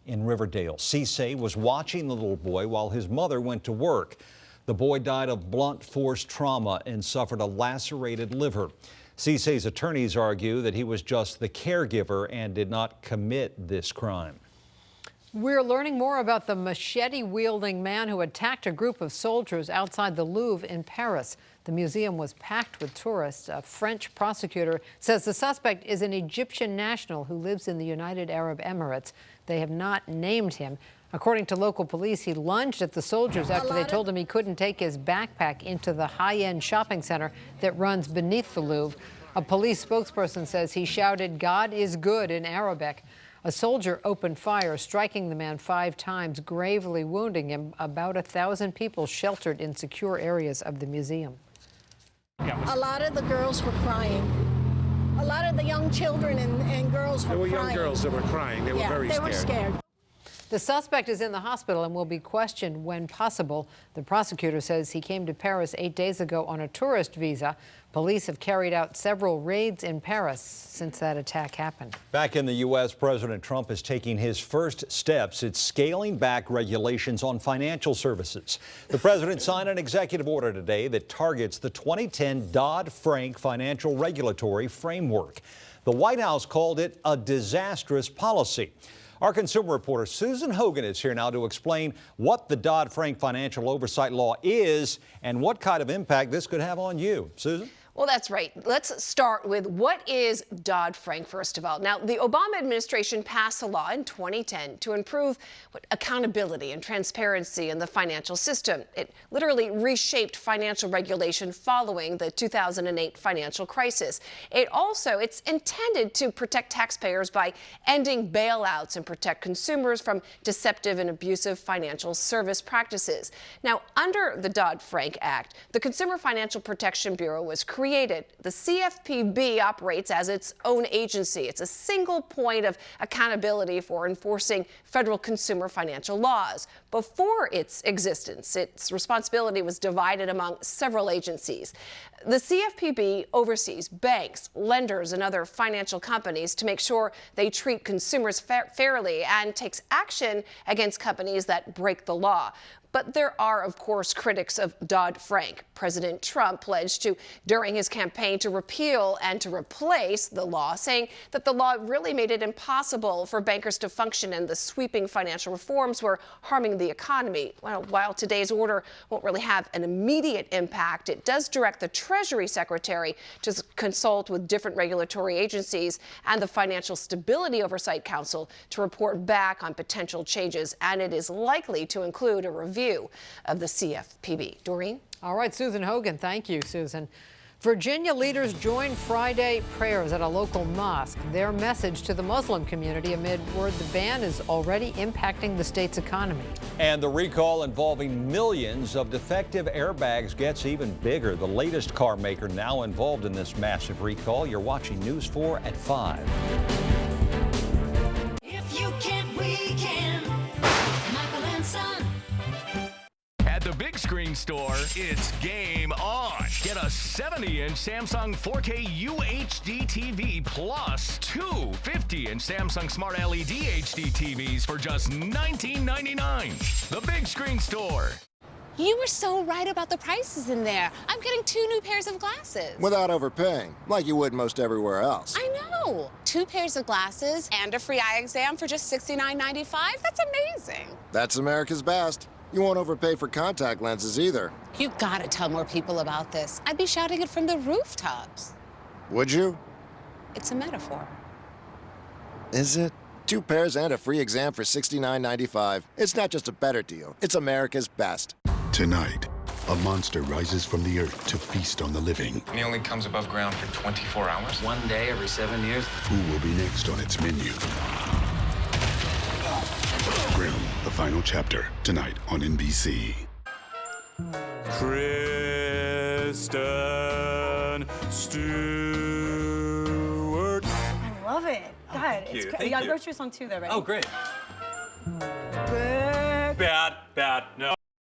in Riverdale. Cisse was watching the little boy while his mother went to work. The boy died of blunt force trauma and suffered a lacerated liver. Cisse's attorneys argue that he was just the caregiver and did not commit this crime. We're learning more about the machete-wielding man who attacked a group of soldiers outside the Louvre in Paris. The museum was packed with tourists. A French prosecutor says the suspect is an Egyptian national who lives in the United Arab Emirates. They have not named him. According to local police, he lunged at the soldiers after they told him he couldn't take his backpack into the high-end shopping center that runs beneath the Louvre. A police spokesperson says he shouted, "God is good," in Arabic. A soldier opened fire, striking the man 5 times, gravely wounding him. About 1,000 people sheltered in secure areas of the museum. A lot of the girls were crying. A lot of the young children and girls were crying. There were young girls that were crying. They were very scared. They were scared. The suspect is in the hospital and will be questioned when possible. The prosecutor says he came to Paris 8 days ago on a tourist visa. Police have carried out several raids in Paris since that attack happened. Back in the U.S., President Trump is taking his first steps. It's scaling back regulations on financial services. The president signed an executive order today that targets the 2010 Dodd-Frank financial regulatory framework. The White House called it a disastrous policy. Our consumer reporter Susan Hogan is here now to explain what the Dodd-Frank financial oversight law is and what kind of impact this could have on you. Susan? Well, that's right. Let's start with what is Dodd-Frank, first of all. Now, the Obama administration passed a law in 2010 to improve accountability and transparency in the financial system. It literally reshaped financial regulation following the 2008 financial crisis. It's intended to protect taxpayers by ending bailouts and protect consumers from deceptive and abusive financial service practices. Now, under the Dodd-Frank Act, the Consumer Financial Protection Bureau was created. The CFPB operates as its own agency. It's a single point of accountability for enforcing federal consumer financial laws. Before its existence, its responsibility was divided among several agencies. The CFPB oversees banks, lenders, and other financial companies to make sure they treat consumers fairly and takes action against companies that break the law. But there are, of course, critics of Dodd-Frank. President Trump pledged during his campaign to repeal and to replace the law, saying that the law really made it impossible for bankers to function and the sweeping financial reforms were harming the economy. Well, while today's order won't really have an immediate impact, it does direct the Treasury Secretary to consult with different regulatory agencies and the Financial Stability Oversight Council to report back on potential changes, and it is likely to include a review of the CFPB. Doreen? All right, Susan Hogan. Thank you, Susan. Virginia leaders joined Friday prayers at a local mosque. Their message to the Muslim community amid word the ban is already impacting the state's economy. And the recall involving millions of defective airbags gets even bigger. The latest car maker now involved in this massive recall. You're watching News 4 at 5. If you can't, we can. Michael and Son. At the big screen store, it's game on. Get a 70-inch Samsung 4K UHD TV plus 2 50-inch Samsung Smart LED HD TVs for just $19.99. The big screen store. You were so right about the prices in there. I'm getting 2 new pairs of glasses. Without overpaying, like you would most everywhere else. I know. 2 pairs of glasses and a free eye exam for just $69.95. That's amazing. That's America's best. You won't overpay for contact lenses either. You gotta tell more people about this. I'd be shouting it from the rooftops. Would you? It's a metaphor. Is it? 2 pairs and a free exam for $69.95. It's not just a better deal, it's America's best. Tonight, a monster rises from the earth to feast on the living. And he only comes above ground for 24 hours? One day every 7 years. Who will be next on its menu? Grimm, the final chapter, tonight on NBC. Kristen Stewart. I love it. God, it's great. I wrote your song too, though, right? Oh, great.